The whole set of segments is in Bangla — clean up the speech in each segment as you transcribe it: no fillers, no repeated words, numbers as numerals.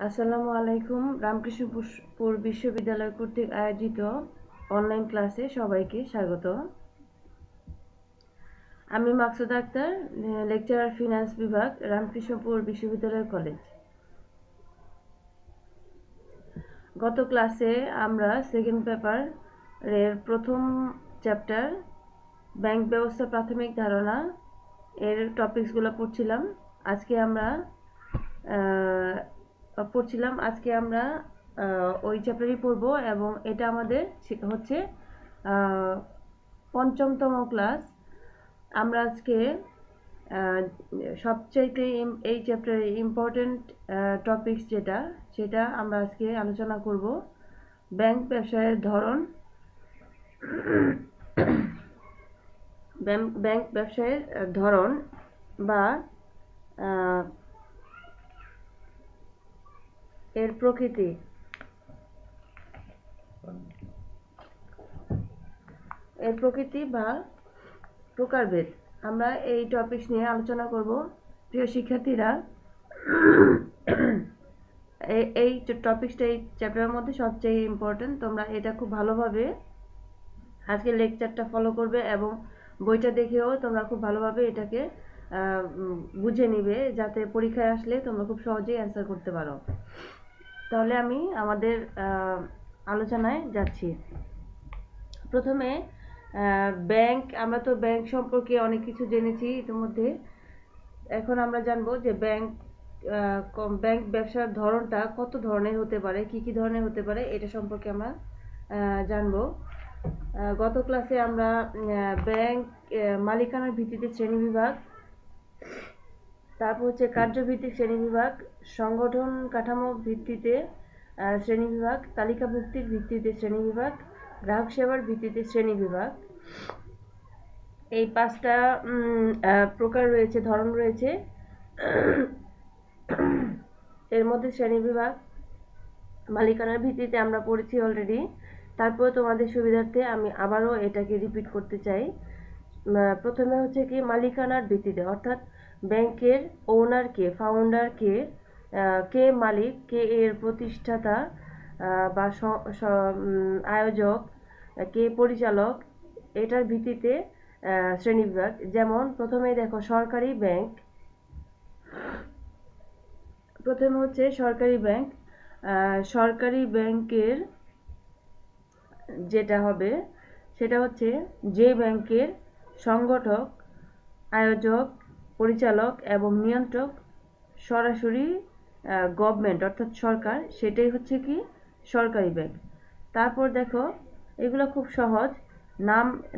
আসসালামু আলাইকুম। রামকৃষ্ণপুর বিশ্ববিদ্যালয় কর্তৃক আয়োজিত অনলাইন ক্লাসে সবাইকে স্বাগত। আমি মাকসুদা আক্তার, লেকচারার ফিনান্স বিভাগ, রামকৃষ্ণপুর বিশ্ববিদ্যালয় কলেজ। গত ক্লাসে আমরা সেকেন্ড পেপার এর প্রথম চ্যাপ্টার ব্যাংক ব্যবস্থা প্রাথমিক ধারণা এর টপিকসগুলো পড়ছিলাম। আজকে আমরা ওই চ্যাপ্টারই পড়ব এবং এটা আমাদের হচ্ছে পঞ্চমতম ক্লাস। আমরা আজকে সবচাইতে এই চ্যাপ্টারের ইম্পর্টেন্ট টপিকস সেটা আমরা আজকে আলোচনা করব। ব্যাংক ব্যবসায়ের ধরন, ব্যাংক ব্যবসায়ের ধরন বা এর প্রকৃতি, বা প্রকারভেদ, আমরা এই টপিকস নিয়ে আলোচনা করব। প্রিয় শিক্ষার্থীরা, এই টপিকসটা এই চ্যাপ্টারের মধ্যে সবচেয়ে ইম্পর্টেন্ট। তোমরা এটা খুব ভালোভাবে আজকে লেকচারটা ফলো করবে এবং বইটা দেখেও তোমরা খুব ভালোভাবে এটাকে বুঝে নিবে, যাতে পরীক্ষায় আসলে তোমরা খুব সহজেই অ্যান্সার করতে পারো। তাহলে আমি আমাদের আলোচনায় যাচ্ছি। প্রথমে ব্যাংক, আমরা তো ব্যাংক সম্পর্কে অনেক কিছু জেনেছি ইতিমধ্যে। এখন আমরা জানবো যে ব্যাংক ব্যবসার ধরনটা কত ধরনের হতে পারে, কি কি ধরনের হতে পারে, এটা সম্পর্কে আমরা জানবো। গত ক্লাসে আমরা ব্যাংক মালিকানার ভিত্তিতে শ্রেণীবিভাগ, তারপর হচ্ছে কার্যভিত্তিক শ্রেণীবিভাগ, সংগঠন কাঠামো ভিত্তিতে শ্রেণীবিভাগ, তালিকাভুক্তির ভিত্তিতে শ্রেণীবিভাগ, গ্রাহক সেবার ভিত্তিতে শ্রেণীবিভাগ, এই 5টা প্রকার রয়েছে, ধরন রয়েছে। এর মধ্যে শ্রেণীবিভাগ মালিকানার ভিত্তিতে আমরা পড়েছি অলরেডি। তারপর তোমাদের সুবিধার্থে আমি আবারও এটাকে রিপিট করতে চাই। প্রথমে হচ্ছে কি মালিকানার ভিত্তিতে, অর্থাৎ ব্যাংকের ওনার কে, ফাউন্ডার কে, কে মালিক, কে এর প্রতিষ্ঠাতা বা আয়োজক, কে পরিচালক, এটার ভিত্তিতে শ্রেণীবিভাগ। যেমন প্রথমে দেখো সরকারি ব্যাংক। প্রথমে হচ্ছে সরকারি ব্যাংক। সরকারি ব্যাংকের যেটা হবে সেটা হচ্ছে যে ব্যাংকের সংগঠক, আয়োজক, পরিচালক এবং নিয়ন্ত্রক সরাসরি গভর্নমেন্ট অর্থাৎ সরকার, সেটাই হচ্ছে কি সরকারি ব্যাংক। তারপর দেখো, এগুলো খুব সহজ,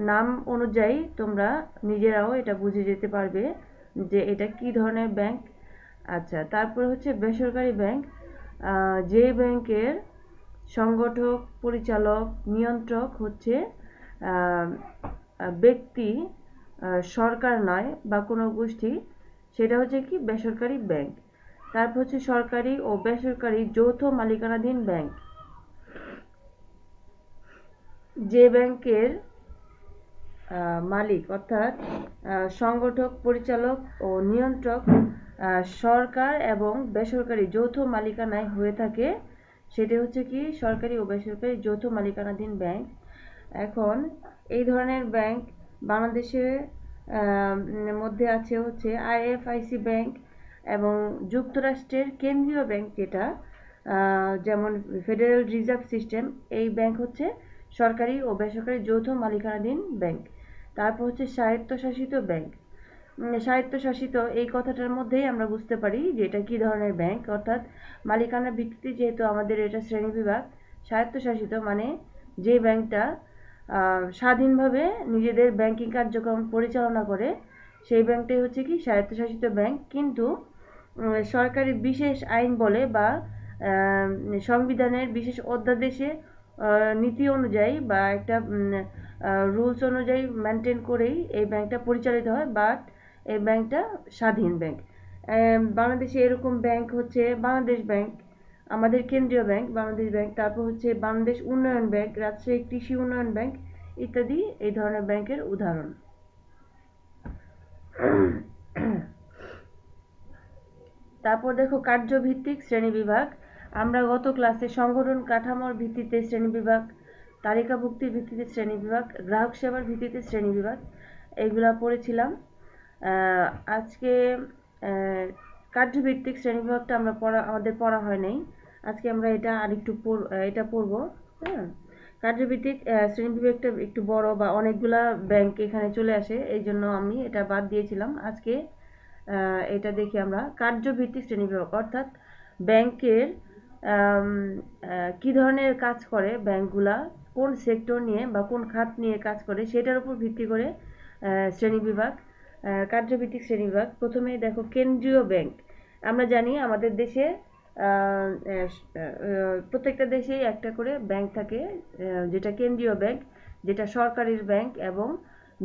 নাম অনুযায়ী তোমরা নিজেরাও এটা বুঝে যেতে পারবে যে এটা কি ধরনের ব্যাংক। আচ্ছা, তারপর হচ্ছে বেসরকারি ব্যাংক। যে ব্যাংকের সংগঠক, পরিচালক, নিয়ন্ত্রক হচ্ছে ব্যক্তি, সরকার নয় বা কোনো গোষ্ঠী, সেটা হচ্ছে কি বেসরকারি ব্যাংক। তারপর হচ্ছে সরকারি ও বেসরকারি যৌথ মালিকানাধীন ব্যাংক। যে ব্যাংকের মালিক অর্থাৎ সংগঠক, পরিচালক ও নিয়ন্ত্রক সরকার এবং বেসরকারি যৌথ মালিকানায় হয়ে থাকে, সেটি হচ্ছে কি সরকারি ও বেসরকারি যৌথ মালিকানাধীন ব্যাংক। এখন এই ধরনের ব্যাংক বাংলাদেশের মধ্যে আছে হচ্ছে আইএফআইসি ব্যাংক এবং যুক্তরাষ্ট্রের কেন্দ্রীয় ব্যাংক, যেটা যেমন ফেডারেল রিজার্ভ সিস্টেম, এই ব্যাংক হচ্ছে সরকারি ও বেসরকারি যৌথ মালিকানাধীন ব্যাংক। তারপর হচ্ছে স্বায়ত্তশাসিত ব্যাংক। স্বায়ত্তশাসিত এই কথাটার মধ্যেই আমরা বুঝতে পারি যে এটা কি ধরনের ব্যাংক, অর্থাৎ মালিকানার ভিত্তিতে যেহেতু আমাদের এটা শ্রেণীবিভাগ। স্বায়ত্তশাসিত মানে যে ব্যাংকটা স্বাধীনভাবে নিজেদের ব্যাংকিং কার্যক্রম পরিচালনা করে, সেই ব্যাংকটাই হচ্ছে কি স্বায়ত্তশাসিত ব্যাংক। কিন্তু সরকারি বিশেষ আইন বলে বা সংবিধানের বিশেষ অধ্যাদেশে নীতি অনুযায়ী বা একটা রুলস অনুযায়ী মেনটেন করেই এই ব্যাংকটা পরিচালিত হয়, বাট এই ব্যাংকটা স্বাধীন ব্যাংক। বাংলাদেশে এরকম ব্যাংক হচ্ছে বাংলাদেশ ব্যাংক, আমাদের কেন্দ্রীয় ব্যাংক বাংলাদেশ ব্যাংক, তারপর হচ্ছে বাংলাদেশ উন্নয়ন ব্যাংক, রাজশাহী কৃষি উন্নয়ন ব্যাংক ইত্যাদি এই ধরনের ব্যাংকের উদাহরণ। তারপর দেখো কার্যভিত্তিক শ্রেণীবিভাগ। আমরা গত ক্লাসে সংগঠন কাঠামোর ভিত্তিতে শ্রেণীবিভাগ, তালিকাভুক্তির ভিত্তিতে শ্রেণীবিভাগ, গ্রাহক সেবার ভিত্তিতে শ্রেণীবিভাগ এইগুলা পড়েছিলাম। আজকে কার্যভিত্তিক শ্রেণীবিভাগটা আমাদের পড়া হয় নাই। আজকে আমরা এটা আরেকটু এটা পড়ব। হ্যাঁ, কার্যভিত্তিক শ্রেণীবিভাগটা একটু বড় বা অনেকগুলা ব্যাংক এখানে চলে আসে, এই জন্য আমি এটা বাদ দিয়েছিলাম। আজকে এটা দেখি আমরা কার্যভিত্তিক শ্রেণীবিভাগ, অর্থাৎ ব্যাংকের কি ধরনের কাজ করে ব্যাংকগুলা, কোন সেক্টর নিয়ে বা কোন খাত নিয়ে কাজ করে সেটার উপর ভিত্তি করে শ্রেণীবিভাগ, কার্যভিত্তিক শ্রেণীবিভাগ। প্রথমে দেখো কেন্দ্রীয় ব্যাংক। আমরা জানি আমাদের দেশে প্রত্যেকটা দেশেই একটা করে ব্যাংক থাকে, যেটা কেন্দ্রীয় ব্যাংক, যেটা সরকারের ব্যাংক, এবং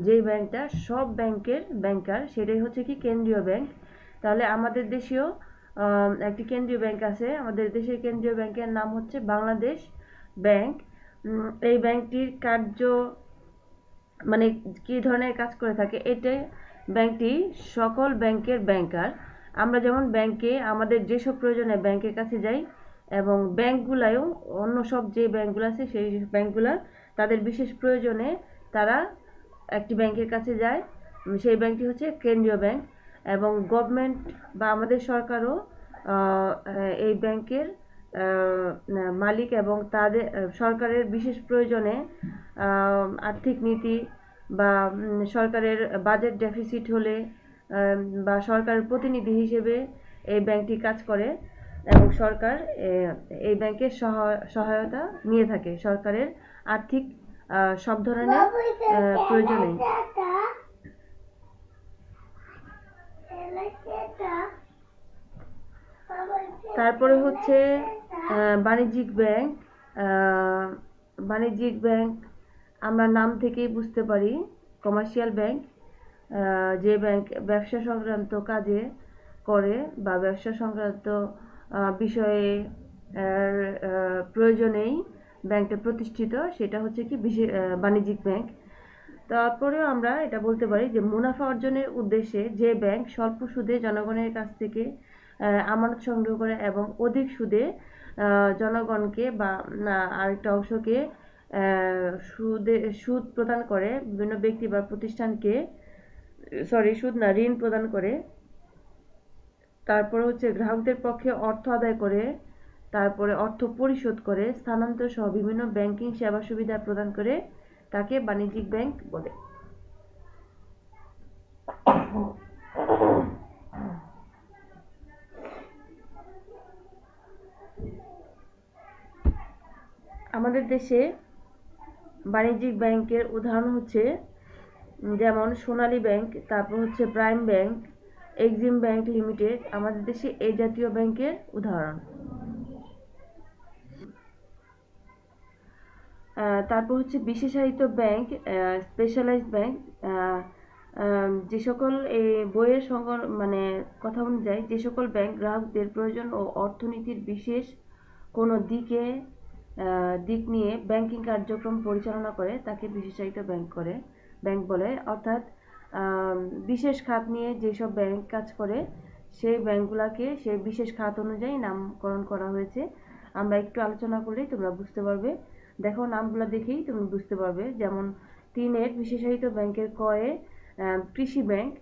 যেই ব্যাংকটা সব ব্যাংকের ব্যাংকার সেটাই হচ্ছে কি কেন্দ্রীয় ব্যাংক। তাহলে আমাদের দেশেও একটি কেন্দ্রীয় ব্যাংক আছে। আমাদের দেশের কেন্দ্রীয় ব্যাংকের নাম হচ্ছে বাংলাদেশ ব্যাংক। এই ব্যাংকটির কার্য মানে কি ধরনের কাজ করে থাকে, এটা ব্যাংকটি সকল ব্যাংকের ব্যাংকার। আমরা যেমন ব্যাংকে আমাদের যেসব প্রয়োজনে ব্যাংকের কাছে যাই, এবং ব্যাংকগুলাও অন্য সব যে ব্যাংকগুলো আছে সেই ব্যাংকগুলা তাদের বিশেষ প্রয়োজনে তারা একটি ব্যাংকের কাছে যায়। সেই ব্যাংকটি হচ্ছে কেন্দ্রীয় ব্যাংক, এবং গভর্নমেন্ট বা আমাদের সরকারও এই ব্যাংকের মালিক, এবং তাদের সরকারের বিশেষ প্রয়োজনে আর্থিক নীতি বা সরকারের বাজেট ডেফিসিট হলে বা সরকারের প্রতিনিধি হিসেবে এই ব্যাংকটি কাজ করে, এবং সরকার এই ব্যাংকের সহায়তা নিয়ে থাকে সরকারের আর্থিক সব ধরনের প্রয়োজনে। তারপরে হচ্ছে বাণিজ্যিক ব্যাংক। বাণিজ্যিক ব্যাংক আমরা নাম থেকেই বুঝতে পারি কমার্শিয়াল ব্যাংক, যে ব্যাংক ব্যবসা সংক্রান্ত কাজে করে বা ব্যবসা সংক্রান্ত বিষয়ে প্রয়োজনেই ব্যাংকটা প্রতিষ্ঠিত, সেটা হচ্ছে কি বাণিজ্যিক ব্যাংক। তারপরেও আমরা এটা বলতে পারি যে মুনাফা অর্জনের উদ্দেশ্যে যে ব্যাংক স্বল্প সুদে জনগণের কাছ থেকে আমানত সংগ্রহ করে এবং অধিক সুদে জনগণকে বা আরেকটা অংশকে সুদ প্রদান করে, বিভিন্ন ব্যক্তি বা প্রতিষ্ঠানকে ঋণ প্রদান করে। তারপরে হচ্ছে গ্রাহকদের পক্ষে অর্থ আদায় করে, তারপরে অর্থ পরিশোধ করে, স্থানান্তর সহ বিভিন্ন ব্যাংকিং সেবা সুবিধা প্রদান করে, তাকে বাণিজ্যিক ব্যাংক বলে। আমাদের দেশে বাণিজ্যিক ব্যাংকের উদাহরণ হচ্ছে যেমন সোনালী ব্যাংক, তারপর হচ্ছে prime bank, Exim bank limited আমাদের দেশে এই জাতীয় ব্যাংকের উদাহরণ। তারপর হচ্ছে বিশেষায়িত ব্যাংক, স্পেশালাইজড ব্যাংক। যে সকল বইয়ের কথা অনুযায়ী যে সকল ব্যাংক গ্রাহকদের প্রয়োজন ও অর্থনীতির বিশেষ কোনো দিক নিয়ে ব্যাংকিং কার্যক্রম পরিচালনা করে তাকে বিশেষায়িত ব্যাংক বলে। অর্থাৎ বিশেষ খাত নিয়ে যেসব ব্যাংক কাজ করে সেই ব্যাংকগুলোকে সেই বিশেষ খাত অনুযায়ী নামকরণ করা হয়েছে। আমরা একটু আলোচনা করলেই তোমরা বুঝতে পারবে। দেখো নামগুলো দেখেই তুমি বুঝতে পারবে। যেমন 3 বিশেষায়িত ব্যাংকের কয়ে কৃষি ব্যাংক,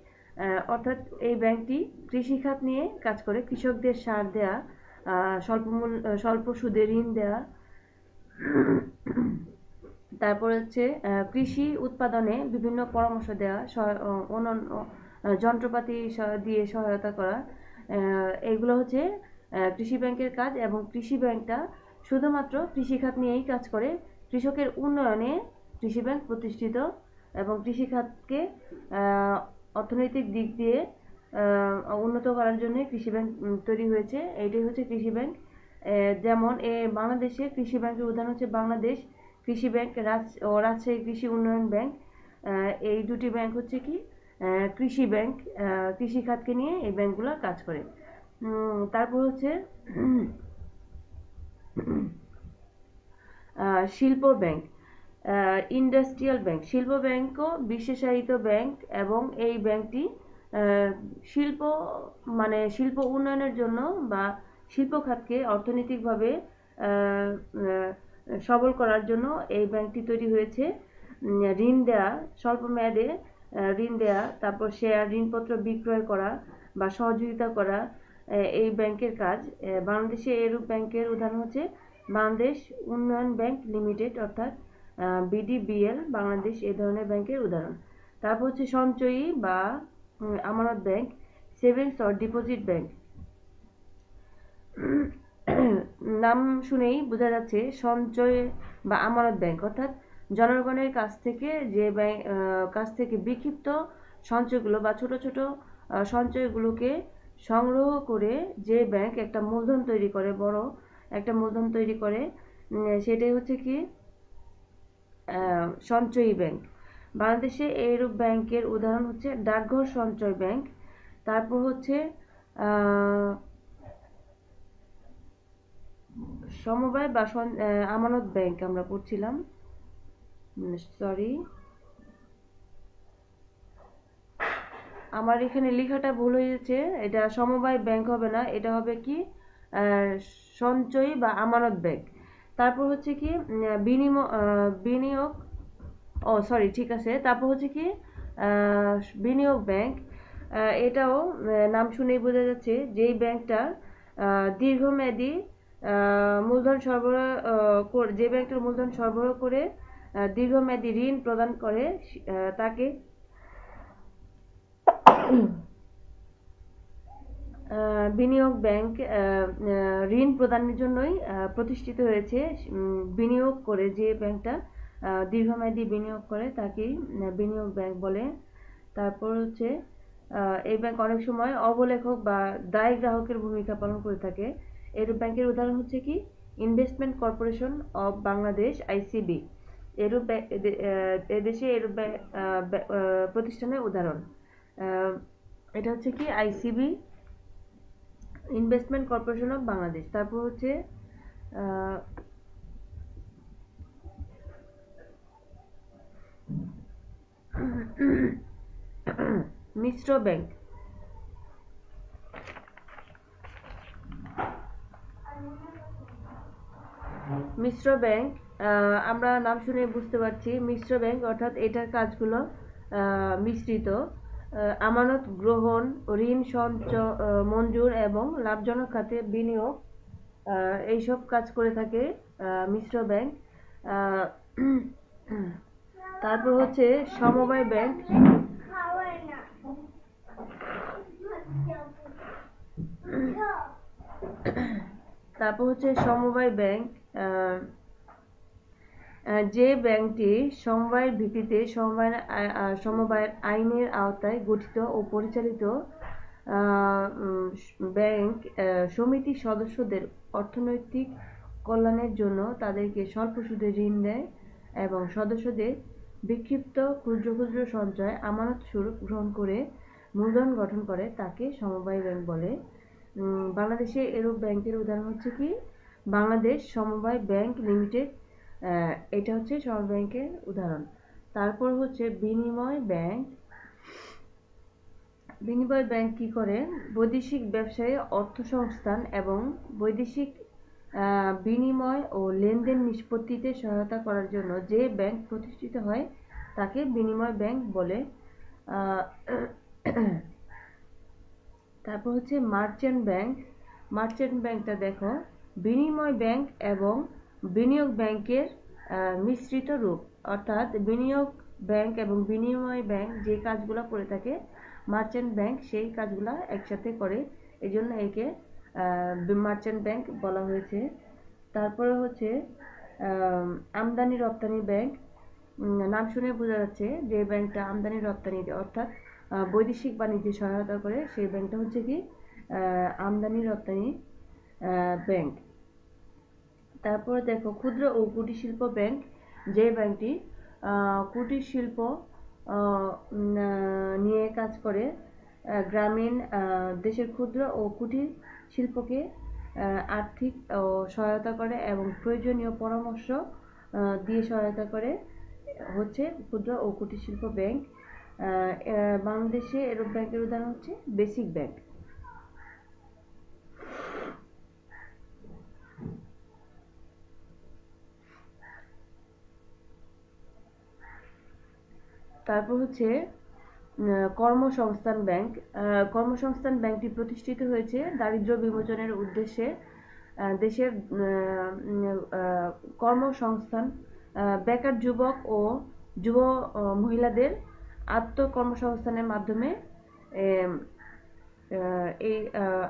অর্থাৎ এই ব্যাংকটি কৃষি খাত নিয়ে কাজ করে, কৃষকদের সার দেয়া, স্বল্প সুদে ঋণ দেয়া, তারপর হচ্ছে কৃষি উৎপাদনে বিভিন্ন পরামর্শ দেওয়া, অন্যান্য যন্ত্রপাতি দিয়ে সহায়তা করা, এগুলো হচ্ছে কৃষি ব্যাংকের কাজ। এবং কৃষি ব্যাংকটা শুধুমাত্র কৃষি খাত নিয়েই কাজ করে। কৃষকের উন্নয়নে কৃষি ব্যাংক প্রতিষ্ঠিত, এবং কৃষি খাতকে অর্থনৈতিক দিক দিয়ে উন্নত করার জন্য কৃষি ব্যাংক তৈরি হয়েছে। এইটাই হচ্ছে কৃষি ব্যাংক। যেমন বাংলাদেশে কৃষি ব্যাংকের উদাহরণ হচ্ছে বাংলাদেশ কৃষি ব্যাংক ও রাজশাহী কৃষি উন্নয়ন ব্যাংক। এই দুটি ব্যাংক হচ্ছে কি কৃষি ব্যাংক, কৃষি খাতকে নিয়ে এই ব্যাংকগুলো কাজ করে। তারপর হচ্ছে শিল্প ব্যাংক, ইন্ডাস্ট্রিয়াল ব্যাংক। শিল্প ব্যাংকও বিশেষায়িত ব্যাংক, এবং এই ব্যাংকটি শিল্প উন্নয়নের জন্য বা শিল্প খাতকে অর্থনৈতিকভাবে সবল করার জন্য এই ব্যাংকটি তৈরি হয়েছে। ঋণ দেয়া, স্বল্প মেয়াদে ঋণ দেয়া, তারপর শেয়ার ঋণপত্র বিক্রয় করা বা সহযোগিতা করা এই ব্যাংকের কাজ। বাংলাদেশে এরূপ ব্যাংকের উদাহরণ হচ্ছে বাংলাদেশ উন্নয়ন ব্যাংক লিমিটেড অর্থাৎ বিডিবিএল বাংলাদেশ এই ধরনের ব্যাংকের উদাহরণ। তারপর হচ্ছে সঞ্চয়ী বা আমানত bank, savings or deposit bank. নাম শুনেই বোঝা যাচ্ছে সঞ্চয় বা আমানত ব্যাংক অর্থাৎ জনগণের কাছ থেকে বিক্ষিপ্ত সঞ্চয়গুলো বা ছোট ছোট সঞ্চয়গুলোকে সংগ্রহ করে যে ব্যাংক একটা মূলধন তৈরি করে, বড় একটা মূলধন তৈরি করে, সেটাই হচ্ছে কি সঞ্চয়ী ব্যাংক। বাংলাদেশে এইরূপ ব্যাংকের উদাহরণ হচ্ছে ডাকঘর সঞ্চয় ব্যাংক। তারপর হচ্ছে সমবায় বা আমানত ব্যাংক আমরা পড়ছিলাম, সরি আমার এখানে লেখাটা ভুল হয়েছে, এটা সমবায় ব্যাংক হবে না, এটা হবে কি সঞ্চয়ী বা আমানত ব্যাংক। তারপর হচ্ছে কি বিনিয়োগ, সরি ঠিক আছে। তারপর হচ্ছে কি বিনিয়োগ ব্যাংক। এটাও নাম শুনেই বোঝা যাচ্ছে যেই ব্যাংকটা দীর্ঘমেয়াদী মূলধন সরবরাহ যে ব্যাংকটার মূলধন সরবরাহ করে দীর্ঘমেয়াদী ঋণ প্রদান করে তাকে বিনিয়োগ ব্যাংক ঋণ প্রদানের জন্যই প্রতিষ্ঠিত হয়েছে। বিনিয়োগ করে যে ব্যাংকটা দীর্ঘমেয়াদী বিনিয়োগ করে তাকেই বিনিয়োগ ব্যাংক বলে। তারপর হচ্ছে এই ব্যাংক অনেক সময় অবলেখক বা দায়ী গ্রাহকের ভূমিকা পালন করে থাকে। এরূপ ব্যাংকের উদাহরণ হচ্ছে কি investment corporation of Bangladesh ICB. এদেশে এরূপ প্রতিষ্ঠানের উদাহরণ। এটা হচ্ছে কি ICB, investment corporation of Bangladesh. তারপর হচ্ছে মিশ্র ব্যাংক। মিশ্র ব্যাংক আমরা নাম শুনে বুঝতে পারছি মিশ্র ব্যাংক অর্থাৎ এটার কাজগুলো মিশ্রিত, আমানত গ্রহণ, ঋণ মঞ্জুর এবং লাভজনক খাতে বিনিয়োগ, এইসব কাজ করে থাকে মিশ্র ব্যাংক। তারপর হচ্ছে সমবায় ব্যাংক। তারপর হচ্ছে সমবায় ব্যাংক, যে ব্যাংকটি সমবায়ের ভিত্তিতে সমবায়ের আইনের আওতায় গঠিত ও পরিচালিত ব্যাংক সমিতির সদস্যদের অর্থনৈতিক কল্যাণের জন্য তাদেরকে স্বল্প সুদে ঋণ দেয় এবং সদস্যদের বিক্ষিপ্ত ক্ষুদ্র ক্ষুদ্র সঞ্চয় আমানত স্বরূপ গ্রহণ করে মূলধন গঠন করে তাকে সমবায় ব্যাংক বলে। বাংলাদেশে এরূপ ব্যাংকের উদাহরণ হচ্ছে কি বাংলাদেশ সমবায় ব্যাংক লিমিটেড, এটা হচ্ছে সমবায় ব্যাংকের উদাহরণ। তারপর হচ্ছে বিনিময় ব্যাংক। বিনিময় ব্যাংক কি করে বৈদেশিক ব্যবসায়ে অর্থ সংস্থান এবং বৈদেশিক বিনিময় ও লেনদেন নিষ্পত্তিতে সহায়তা করার জন্য যে ব্যাংক প্রতিষ্ঠিত হয় তাকে বিনিময় ব্যাংক বলে। তারপর হচ্ছে মার্চেন্ট ব্যাংক। মার্চেন্ট ব্যাংকটা দেখো বিনিময় ব্যাংক এবং বিনিয়োগ ব্যাংকের মিশ্রিত রূপ, অর্থাৎ বিনিয়োগ ব্যাংক এবং বিনিময় ব্যাংক যে কাজগুলো করে থাকে মার্চেন্ট ব্যাংক সেই কাজগুলো একসাথে করে, এজন্য একে মার্চেন্ট ব্যাংক বলা হয়েছে। তারপরে হচ্ছে আমদানি রপ্তানি ব্যাংক। নাম শুনে বোঝা যাচ্ছে যে ব্যাংকটা আমদানি রপ্তানি অর্থাৎ বৈদেশিক বাণিজ্যে সহায়তা করে সেই ব্যাংকটা হচ্ছে কি আমদানি রপ্তানি ব্যাংক। তারপর দেখো ক্ষুদ্র ও কুটির শিল্প ব্যাংক, যে ব্যাংকটি কুটির শিল্প নিয়ে কাজ করে, গ্রামীণ দেশের ক্ষুদ্র ও কুটির শিল্পকে আর্থিক ও সহায়তা করে এবং প্রয়োজনীয় পরামর্শ দিয়ে সহায়তা করে, হচ্ছে ক্ষুদ্র ও কুটির শিল্প ব্যাংক। বাংলাদেশে এরূপ ব্যাংকের উদাহরণ হচ্ছে বেসিক ব্যাংক। তারপর হচ্ছে কর্মসংস্থান ব্যাংক। কর্মসংস্থান ব্যাংকটি প্রতিষ্ঠিত হয়েছে দারিদ্র্য বিমোচনের উদ্দেশ্যে। দেশের কর্মসংস্থান, বেকার যুবক ও যুব মহিলাদের আত্মকর্মসংস্থানের মাধ্যমে এই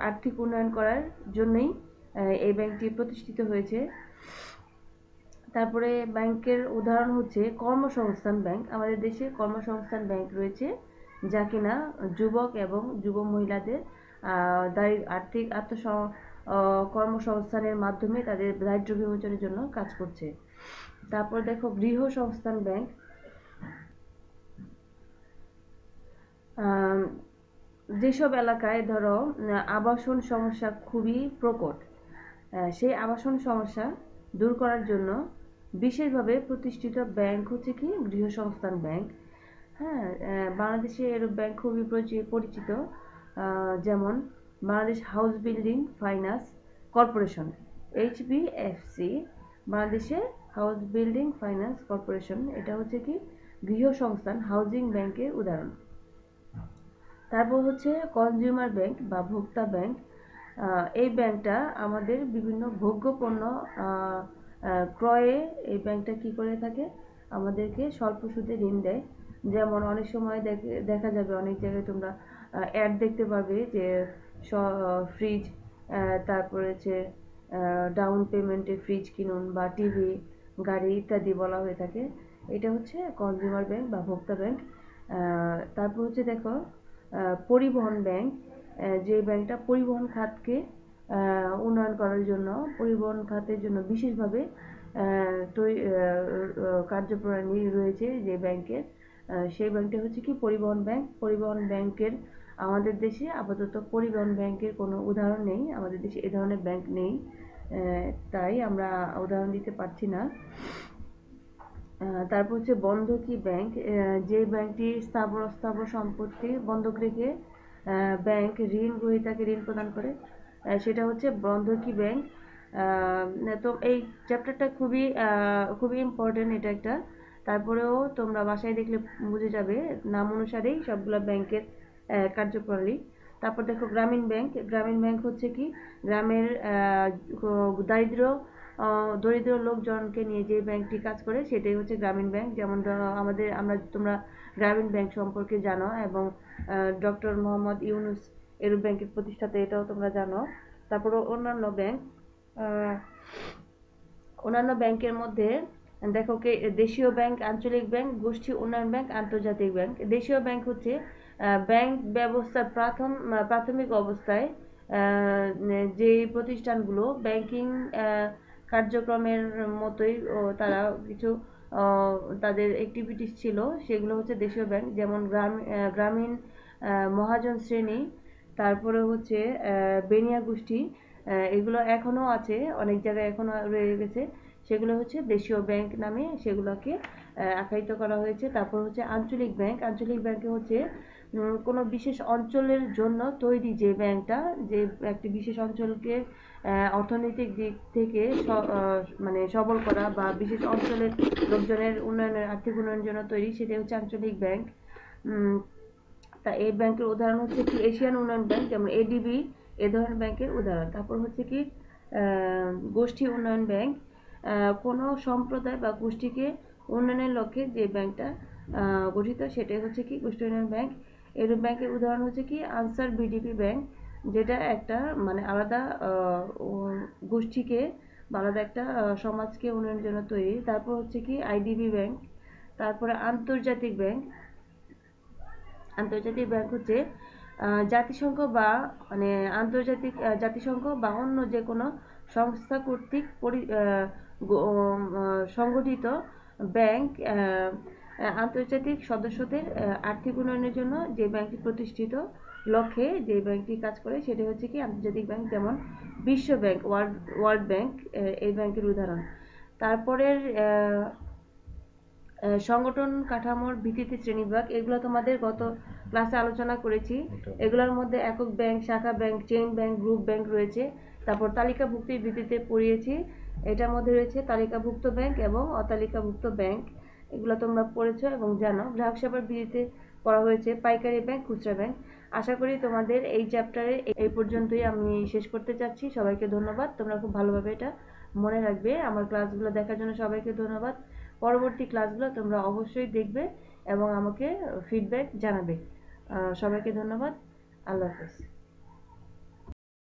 আর্থিক উন্নয়ন করার জন্যই এই ব্যাংকটি প্রতিষ্ঠিত হয়েছে। তারপরে ব্যাংকের উদাহরণ হচ্ছে কর্মসংস্থান ব্যাংক। আমাদের দেশে কর্মসংস্থান ব্যাংক রয়েছে, যা কিনা যুবক এবং যুব মহিলাদের আর্থিক কর্মসংস্থানের মাধ্যমে তাদের দারিদ্র্য বিমোচনের জন্য কাজ করছে। তারপর দেখো গৃহ সংস্থান ব্যাংক। যেসব এলাকায় ধরো আবাসন সমস্যা খুবই প্রকট, সেই আবাসন সমস্যা দূর করার জন্য বিশেষভাবে প্রতিষ্ঠিত ব্যাংক হচ্ছে কি গৃহ সংস্থান ব্যাংক। হ্যাঁ, বাংলাদেশে এর ব্যাংক খুবই পরিচিত, যেমন Bangladesh house building finance corporation, HBFC। বাংলাদেশে হাউস বিল্ডিং ফাইন্যান্স কর্পোরেশন, এটা হচ্ছে কি গৃহ সংস্থান হাউজিং ব্যাংকের উদাহরণ। তারপর হচ্ছে কনজিউমার ব্যাংক বা ভোক্তা ব্যাংক। এই ব্যাংকটা আমাদের বিভিন্ন ভোগ্য পণ্য ক্রয়ে এই ব্যাংকটা কি করে থাকে, আমাদেরকে স্বল্প সুদে ঋণ দেয়। যেমন অনেক সময় দেখা যাবে অনেক জায়গায় তোমরা অ্যাড দেখতে পাবে যে ফ্রিজ, তারপরে হচ্ছে ডাউন পেমেন্টে ফ্রিজ কিনুন বা টিভি, গাড়ি ইত্যাদি বলা হয়ে থাকে। এটা হচ্ছে কনজিউমার ব্যাংক বা ভোক্তা ব্যাংক। তারপর হচ্ছে দেখো পরিবহন ব্যাংক, যে ব্যাংকটা পরিবহন খাতকে উন্নয়ন করার জন্য, পরিবহন খাতের জন্য বিশেষভাবে কার্যপ্রণালী রয়েছে যে ব্যাংকের, সেই ব্যাংকটা হচ্ছে কি পরিবহন ব্যাংক। পরিবহন ব্যাংকের আমাদের দেশে আপাতত পরিবহন ব্যাংকের কোনো উদাহরণ নেই, আমাদের দেশে এ ধরনের ব্যাংক নেই, তাই আমরা উদাহরণ দিতে পারছি না। তারপর হচ্ছে বন্ধকি ব্যাংক, যে ব্যাংকটি স্থাবর অস্থাবর সম্পত্তি বন্ধক রেখে ব্যাংক ঋণ গ্রহীতাকে ঋণ প্রদান করে, সেটা হচ্ছে বন্ধকি ব্যাংক। তো এই চ্যাপ্টারটা খুবই ইম্পর্টেন্ট এটা একটা। তারপরেও তোমরা বাসায় দেখলে বুঝে যাবে, নাম অনুসারেই সবগুলো ব্যাংকের কার্যপ্রণালী। তারপর দেখো গ্রামীণ ব্যাংক। গ্রামীণ ব্যাংক হচ্ছে কি গ্রামের দরিদ্র লোকজনকে নিয়ে যে ব্যাংকটি কাজ করে সেটাই হচ্ছে গ্রামীণ ব্যাংক। যেমন তোমরা গ্রামীণ ব্যাংক সম্পর্কে জানো, এবং ডক্টর মোহাম্মদ ইউনুস এর ব্যাংকের প্রতিষ্ঠাতা, এটাও তোমরা জানো। তারপর অন্যান্য ব্যাংকের মধ্যে দেখো দেশীয় ব্যাংক, আঞ্চলিক ব্যাংক, গোষ্ঠী উন্নয়ন ব্যাংক, আন্তর্জাতিক ব্যাংক। দেশীয় ব্যাংক হচ্ছে ব্যাংক ব্যবস্থার প্রাথমিক অবস্থায় যে প্রতিষ্ঠানগুলো ব্যাংকিং কার্যক্রমের মতোই তারা কিছু তাদের অ্যাক্টিভিটিস ছিল, সেগুলো হচ্ছে দেশীয় ব্যাংক। যেমন গ্রামীণ মহাজন শ্রেণী, তারপরে হচ্ছে বেনিয়া গোষ্ঠী, এগুলো এখনো আছে, অনেক জায়গায় এখনো রয়ে গেছে, সেগুলো হচ্ছে দেশীয় ব্যাংক নামে সেগুলোকে আখ্যায়িত করা হয়েছে। তারপর হচ্ছে আঞ্চলিক ব্যাংক। আঞ্চলিক ব্যাংকে হচ্ছে কোনো বিশেষ অঞ্চলের জন্য তৈরি যে ব্যাংকটা, যে একটি বিশেষ অঞ্চলকে অর্থনৈতিক দিক থেকে মানে সবল করা বা বিশেষ অঞ্চলের লোকজনের উন্নয়নের আর্থিক উন্নয়নের জন্য তৈরি, সেটাই হচ্ছে আঞ্চলিক ব্যাংক। তা এই ব্যাংকের উদাহরণ হচ্ছে কি এশিয়ান উন্নয়ন ব্যাংক, যেমন ADB, এ ধরনের ব্যাংকের উদাহরণ। তারপর হচ্ছে কি গোষ্ঠী উন্নয়ন ব্যাংক, কোনো সম্প্রদায় বা গোষ্ঠীকে উন্নয়নের লক্ষ্যে যে ব্যাংকটা গঠিত সেটাই হচ্ছে কি গোষ্ঠী উন্নয়ন ব্যাংক। এর ব্যাংকের উদাহরণ হচ্ছে কি আনসার BDP ব্যাংক, যেটা একটা মানে আলাদা গোষ্ঠীকে বা আলাদা একটা সমাজকে উন্নয়নের জন্য তৈরি। তারপর হচ্ছে কি IDB ব্যাংক। তারপরে আন্তর্জাতিক ব্যাংক। আন্তর্জাতিক ব্যাংক হচ্ছে জাতিসংঘ বা মানে জাতিসংঘ বা অন্য যে কোনো সংস্থা কর্তৃক সংগঠিত ব্যাংক, আন্তর্জাতিক সদস্যদের আর্থিক উন্নয়নের জন্য যে ব্যাংকটি প্রতিষ্ঠিত লক্ষ্যে যে ব্যাংকটি কাজ করে সেটা হচ্ছে কি আন্তর্জাতিক ব্যাংক। যেমন বিশ্ব ব্যাংক, ওয়ার্ল্ড ব্যাংক এই ব্যাংকের উদাহরণ। তারপরের সংগঠন কাঠামোর ভিত্তিতে শ্রেণীবিভাগ, এগুলো তোমাদের গত ক্লাসে আলোচনা করেছি। এগুলোর মধ্যে একক ব্যাংক, শাখা bank, chain bank, group bank রয়েছে। তারপর তালিকাভুক্তির ভিত্তিতে পড়িয়েছি, এটার মধ্যে রয়েছে তালিকাভুক্ত ব্যাংক এবং অতালিকাভুক্ত ব্যাংক। এগুলো তোমরা পড়েছো এবং জানো। গ্রাহক সেবার বিধিতে পড়া হয়েছে পাইকারি ব্যাংক, খুচরা ব্যাংক। আশা করি তোমাদের এই চ্যাপ্টারে এই পর্যন্তই আমি শেষ করতে চাচ্ছি। সবাইকে ধন্যবাদ, তোমরা খুব ভালোভাবে এটা মনে রাখবে। আমার ক্লাসগুলো দেখার জন্য সবাইকে ধন্যবাদ। পরবর্তী ক্লাসগুলো তোমরা অবশ্যই দেখবে এবং আমাকে ফিডব্যাক জানাবে। সবাইকে ধন্যবাদ। আল্লাহ হাফেজ।